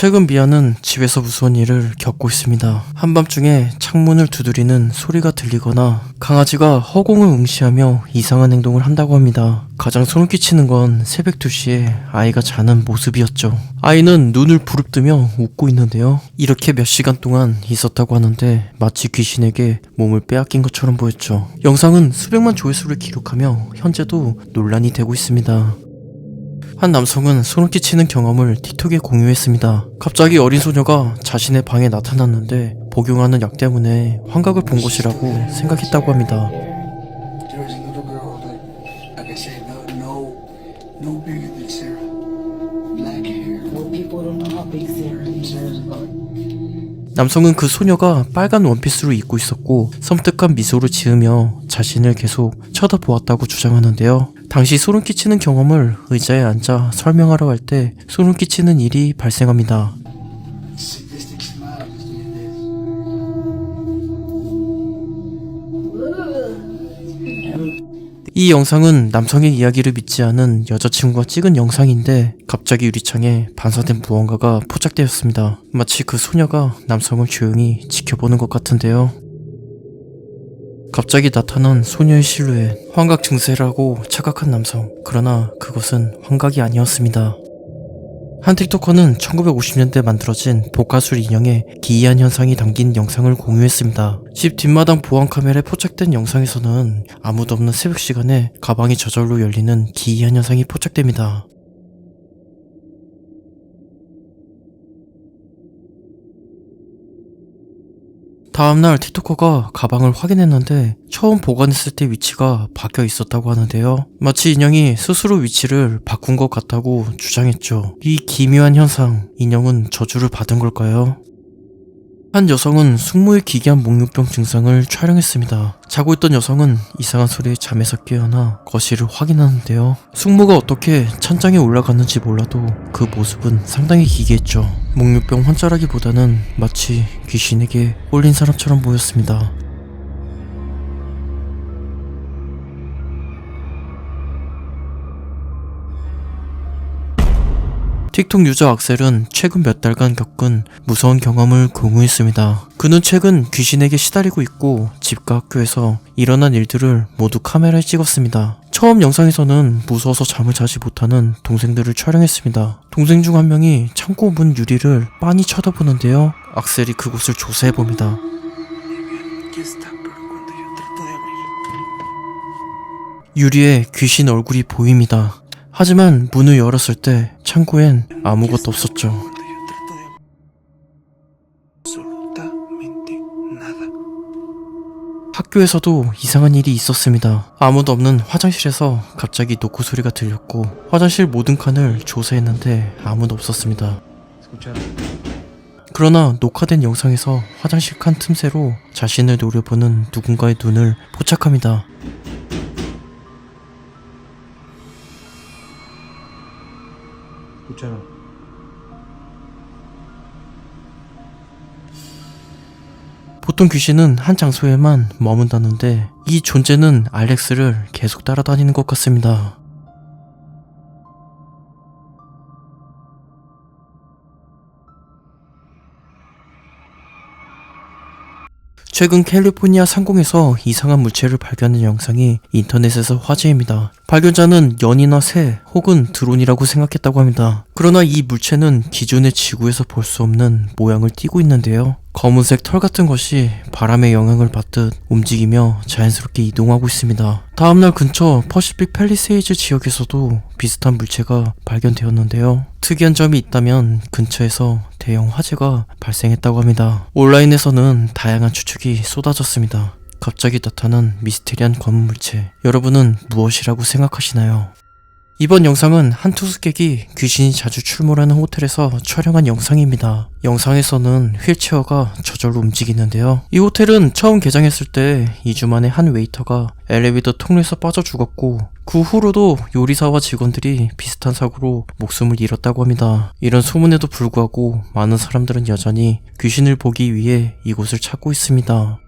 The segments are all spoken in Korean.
최근 미아는 집에서 무서운 일을 겪고 있습니다. 한밤중에 창문을 두드리는 소리가 들리거나 강아지가 허공을 응시하며 이상한 행동을 한다고 합니다. 가장 소름 끼치는 건 새벽 2시에 아이가 자는 모습이었죠. 아이는 눈을 부릅뜨며 웃고 있는데요. 이렇게 몇 시간 동안 있었다고 하는데 마치 귀신에게 몸을 빼앗긴 것처럼 보였죠. 영상은 수백만 조회수를 기록하며 현재도 논란이 되고 있습니다. 한 남성은 소름 끼치는 경험을 틱톡에 공유했습니다. 갑자기 어린 소녀가 자신의 방에 나타났는데 복용하는 약 때문에 환각을 본 것이라고 생각했다고 합니다. 남성은 그 소녀가 빨간 원피스를 입고 있었고 섬뜩한 미소를 지으며 자신을 계속 쳐다보았다고 주장하는데요. 당시 소름 끼치는 경험을 의자에 앉아 설명하러 갈 때 소름 끼치는 일이 발생합니다. 이 영상은 남성의 이야기를 믿지 않은 여자친구가 찍은 영상인데 갑자기 유리창에 반사된 무언가가 포착되었습니다. 마치 그 소녀가 남성을 조용히 지켜보는 것 같은데요. 갑자기 나타난 소녀의 실루엣, 환각 증세라고 착각한 남성. 그러나 그것은 환각이 아니었습니다. 한 틱토커는 1950년대 만들어진 복화술 인형에 기이한 현상이 담긴 영상을 공유했습니다. 집 뒷마당 보안카메라에 포착된 영상에서는 아무도 없는 새벽 시간에 가방이 저절로 열리는 기이한 현상이 포착됩니다. 다음날 틱토커가 가방을 확인했는데 처음 보관했을 때 위치가 바뀌어 있었다고 하는데요. 마치 인형이 스스로 위치를 바꾼 것 같다고 주장했죠. 이 기묘한 현상, 인형은 저주를 받은 걸까요? 한 여성은 숙모의 기괴한 목류병 증상을 촬영했습니다. 자고 있던 여성은 이상한 소리에 잠에서 깨어나 거실을 확인하는데요. 숙모가 어떻게 천장에 올라갔는지 몰라도 그 모습은 상당히 기괴했죠. 목류병 환자라기보다는 마치 귀신에게 홀린 사람처럼 보였습니다. 틱톡 유저 악셀은 최근 몇 달간 겪은 무서운 경험을 공유했습니다. 그는 최근 귀신에게 시달리고 있고 집과 학교에서 일어난 일들을 모두 카메라에 찍었습니다. 처음 영상에서는 무서워서 잠을 자지 못하는 동생들을 촬영했습니다. 동생 중 한 명이 창고 문 유리를 빤히 쳐다보는데요. 악셀이 그곳을 조사해봅니다. 유리에 귀신 얼굴이 보입니다. 하지만 문을 열었을 때 창고엔 아무것도 없었죠. 학교에서도 이상한 일이 있었습니다. 아무도 없는 화장실에서 갑자기 노크 소리가 들렸고 화장실 모든 칸을 조사했는데 아무도 없었습니다. 그러나 녹화된 영상에서 화장실 칸 틈새로 자신을 노려보는 누군가의 눈을 포착합니다. 보통 귀신은 한 장소에만 머문다는데 이 존재는 알렉스를 계속 따라다니는 것 같습니다. 최근 캘리포니아 상공에서 이상한 물체를 발견한 영상이 인터넷에서 화제입니다. 발견자는 연이나 새 혹은 드론이라고 생각했다고 합니다. 그러나 이 물체는 기존의 지구에서 볼 수 없는 모양을 띠고 있는데요. 검은색 털 같은 것이 바람의 영향을 받듯 움직이며 자연스럽게 이동하고 있습니다. 다음날 근처 퍼시픽 팰리세이즈 지역에서도 비슷한 물체가 발견되었는데요. 특이한 점이 있다면 근처에서 대형 화재가 발생했다고 합니다. 온라인에서는 다양한 추측이 쏟아졌습니다. 갑자기 나타난 미스테리한 검은 물체, 여러분은 무엇이라고 생각하시나요? 이번 영상은 한 투숙객이 귀신이 자주 출몰하는 호텔에서 촬영한 영상입니다. 영상에서는 휠체어가 저절로 움직이는데요. 이 호텔은 처음 개장했을 때 2주 만에 한 웨이터가 엘리베이터 통로에서 빠져 죽었고 그 후로도 요리사와 직원들이 비슷한 사고로 목숨을 잃었다고 합니다. 이런 소문에도 불구하고 많은 사람들은 여전히 귀신을 보기 위해 이곳을 찾고 있습니다.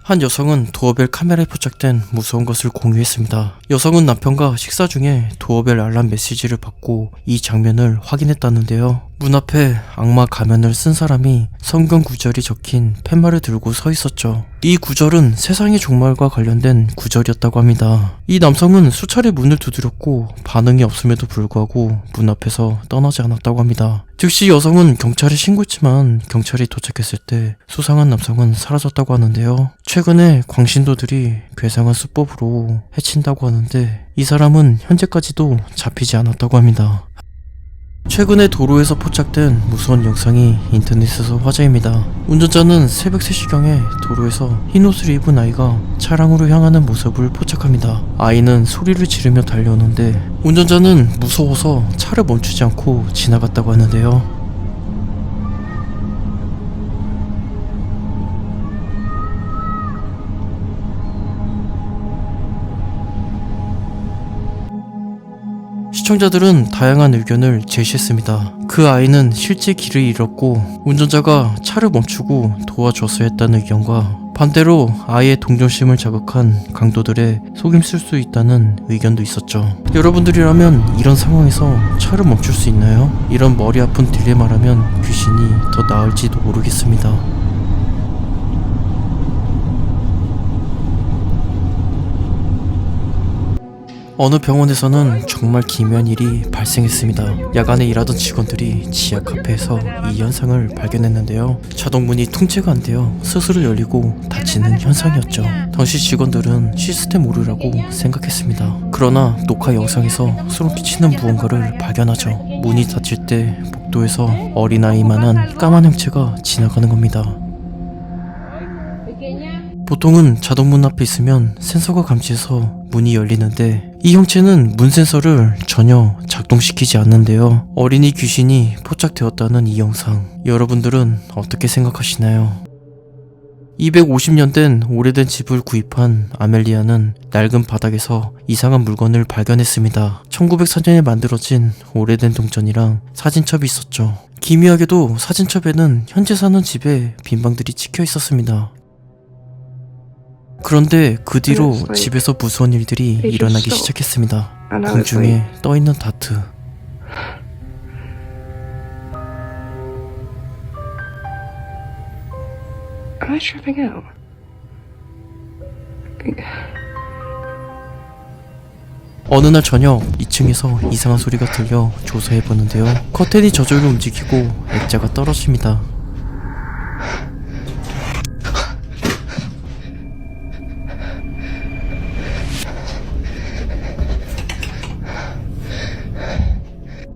한 여성은 도어벨 카메라에 포착된 무서운 것을 공유했습니다. 여성은 남편과 식사 중에 도어벨 알람 메시지를 받고 이 장면을 확인했다는데요. 문 앞에 악마 가면을 쓴 사람이 성경 구절이 적힌 팻말을 들고 서 있었죠. 이 구절은 세상의 종말과 관련된 구절이었다고 합니다. 이 남성은 수차례 문을 두드렸고 반응이 없음에도 불구하고 문 앞에서 떠나지 않았다고 합니다. 즉시 여성은 경찰에 신고했지만 경찰이 도착했을 때 수상한 남성은 사라졌다고 하는데요. 최근에 광신도들이 괴상한 수법으로 해친다고 하는데 이 사람은 현재까지도 잡히지 않았다고 합니다. 최근에 도로에서 포착된 무서운 영상이 인터넷에서 화제입니다. 운전자는 새벽 3시경에 도로에서 흰옷을 입은 아이가 차량으로 향하는 모습을 포착합니다. 아이는 소리를 지르며 달려오는데 운전자는 무서워서 차를 멈추지 않고 지나갔다고 하는데요. 시청자들은 다양한 의견을 제시했습니다. 그 아이는 실제 길을 잃었고 운전자가 차를 멈추고 도와줬어야 했다는 의견과 반대로 아이의 동정심을 자극한 강도들의 속임수일 수 있다는 의견도 있었죠. 여러분들이라면 이런 상황에서 차를 멈출 수 있나요? 이런 머리 아픈 딜레마라면 귀신이 더 나을지도 모르겠습니다. 어느 병원에서는 정말 기묘한 일이 발생했습니다. 야간에 일하던 직원들이 지하 카페에서 이 현상을 발견했는데요. 자동문이 통제가 안 되어 스스로 열리고 닫히는 현상이었죠. 당시 직원들은 시스템 오류라고 생각했습니다. 그러나 녹화 영상에서 소름 끼치는 무언가를 발견하죠. 문이 닫힐 때 복도에서 어린아이만한 까만 형체가 지나가는 겁니다. 보통은 자동문 앞에 있으면 센서가 감지해서 문이 열리는데 이 형체는 문 센서를 전혀 작동시키지 않는데요. 어린이 귀신이 포착되었다는 이 영상, 여러분들은 어떻게 생각하시나요? 250년 된 오래된 집을 구입한 아멜리아는 낡은 바닥에서 이상한 물건을 발견했습니다. 1904년에 만들어진 오래된 동전이랑 사진첩이 있었죠. 기묘하게도 사진첩에는 현재 사는 집에 빈방들이 찍혀 있었습니다. 그런데 그 뒤로 집에서 무서운 일들이 일어나기 시작했습니다. 공중에 떠있는 다트. 어느 날 저녁 2층에서 이상한 소리가 들려 조사해보는데요. 커튼이 저절로 움직이고 액자가 떨어집니다.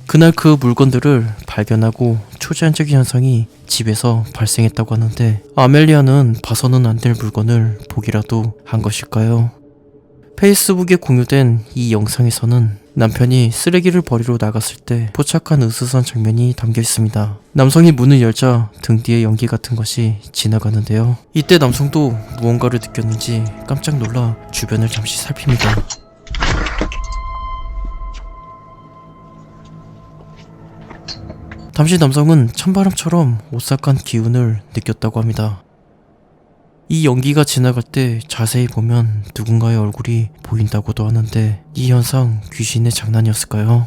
그날 그 물건들을 발견하고 초자연적인 현상이 집에서 발생했다고 하는데 아멜리아는 봐서는 안 될 물건을 보기라도 한 것일까요? 페이스북에 공유된 이 영상에서는 남편이 쓰레기를 버리러 나갔을 때 포착한 으스스한 장면이 담겨 있습니다. 남성이 문을 열자 등 뒤에 연기 같은 것이 지나가는데요. 이때 남성도 무언가를 느꼈는지 깜짝 놀라 주변을 잠시 살핍니다. 잠시 남성은 찬바람처럼 오싹한 기운을 느꼈다고 합니다. 이 연기가 지나갈 때 자세히 보면 누군가의 얼굴이 보인다고도 하는데 이 현상 귀신의 장난이었을까요?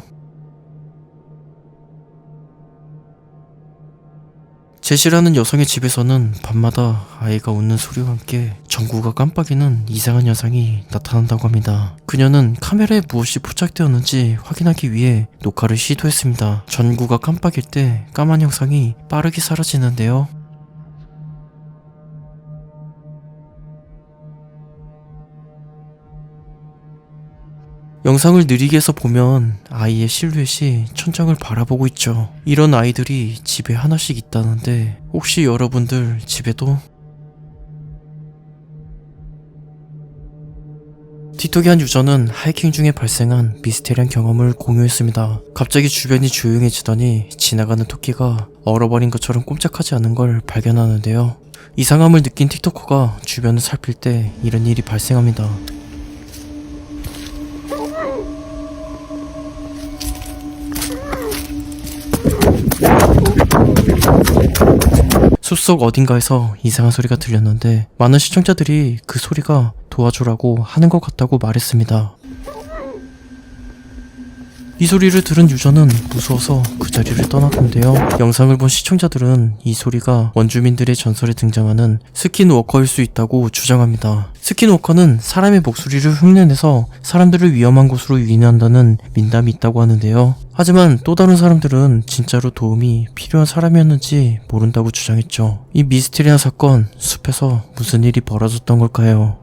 제시라는 여성의 집에서는 밤마다 아이가 웃는 소리와 함께 전구가 깜빡이는 이상한 현상이 나타난다고 합니다. 그녀는 카메라에 무엇이 포착되었는지 확인하기 위해 녹화를 시도했습니다. 전구가 깜빡일 때 까만 형상이 빠르게 사라지는데요. 영상을 느리게 해서 보면 아이의 실루엣이 천장을 바라보고 있죠. 이런 아이들이 집에 하나씩 있다는데 혹시 여러분들 집에도? 틱톡의 한 유저는 하이킹 중에 발생한 미스테리한 경험을 공유했습니다. 갑자기 주변이 조용해지더니 지나가는 토끼가 얼어버린 것처럼 꼼짝하지 않은 걸 발견하는데요. 이상함을 느낀 틱토커가 주변을 살필 때 이런 일이 발생합니다. 숲속 어딘가에서 이상한 소리가 들렸는데 많은 시청자들이 그 소리가 도와주라고 하는 것 같다고 말했습니다. 이 소리를 들은 유저는 무서워서 그 자리를 떠났는데요. 영상을 본 시청자들은 이 소리가 원주민들의 전설에 등장하는 스킨워커일 수 있다고 주장합니다. 스킨워커는 사람의 목소리를 흉내내서 사람들을 위험한 곳으로 유인한다는 민담이 있다고 하는데요. 하지만 또 다른 사람들은 진짜로 도움이 필요한 사람이었는지 모른다고 주장했죠. 이 미스테리한 사건, 숲에서 무슨 일이 벌어졌던 걸까요?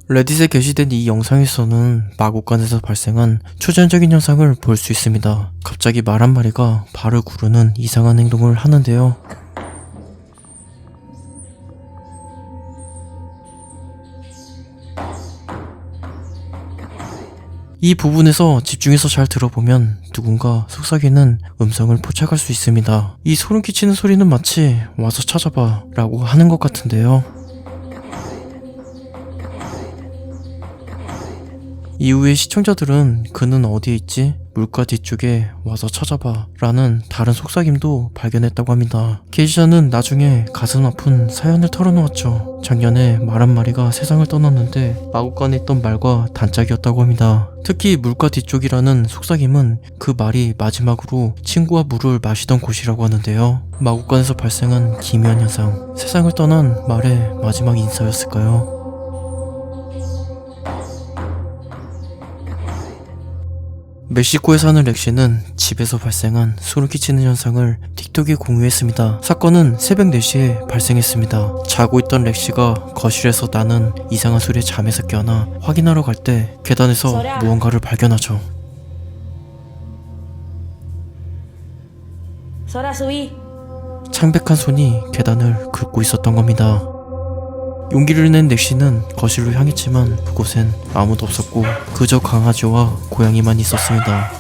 레딧에 게시된 이 영상에서는 마구간에서 발생한 초자연적인 현상을 볼 수 있습니다. 갑자기 말 한 마리가 발을 구르는 이상한 행동을 하는데요. 이 부분에서 집중해서 잘 들어보면 누군가 속삭이는 음성을 포착할 수 있습니다. 이 소름 끼치는 소리는 마치 와서 찾아봐 라고 하는 것 같은데요. 이후에 시청자들은 그는 어디에 있지? 물가 뒤쪽에 와서 찾아봐 라는 다른 속삭임도 발견했다고 합니다. 게시자는 나중에 가슴 아픈 사연을 털어놓았죠. 작년에 말 한 마리가 세상을 떠났는데 마구간에 있던 말과 단짝이었다고 합니다. 특히 물가 뒤쪽이라는 속삭임은 그 말이 마지막으로 친구와 물을 마시던 곳이라고 하는데요. 마구간에서 발생한 기묘한 현상, 세상을 떠난 말의 마지막 인사였을까요? 멕시코에 사는 렉시는 집에서 발생한 소름 끼치는 현상을 틱톡에 공유했습니다. 사건은 새벽 4시에 발생했습니다. 자고 있던 렉시가 거실에서 나는 이상한 소리에 잠에서 깨어나 확인하러 갈 때 계단에서 무언가를 발견하죠. 창백한 손이 계단을 긁고 있었던 겁니다. 용기를 낸 렉시는 거실로 향했지만 그곳엔 아무도 없었고 그저 강아지와 고양이만 있었습니다.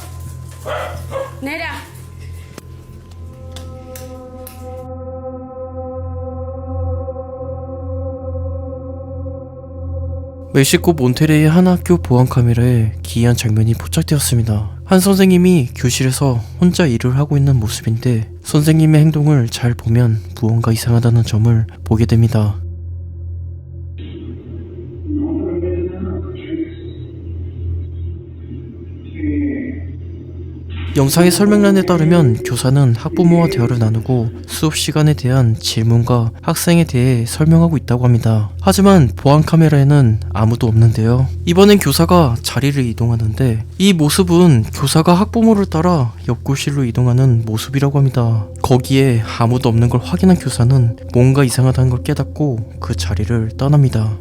멕시코 몬테레이의 한 학교 보안 카메라에 기이한 장면이 포착되었습니다. 한 선생님이 교실에서 혼자 일을 하고 있는 모습인데 선생님의 행동을 잘 보면 무언가 이상하다는 점을 보게 됩니다. 영상의 설명란에 따르면 교사는 학부모와 대화를 나누고 수업 시간에 대한 질문과 학생에 대해 설명하고 있다고 합니다. 하지만 보안 카메라에는 아무도 없는데요. 이번엔 교사가 자리를 이동하는데 이 모습은 교사가 학부모를 따라 옆교실로 이동하는 모습이라고 합니다. 거기에 아무도 없는 걸 확인한 교사는 뭔가 이상하다는 걸 깨닫고 그 자리를 떠납니다.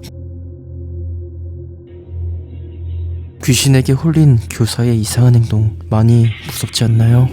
귀신에게 홀린 교사의 이상한 행동, 많이 무섭지 않나요?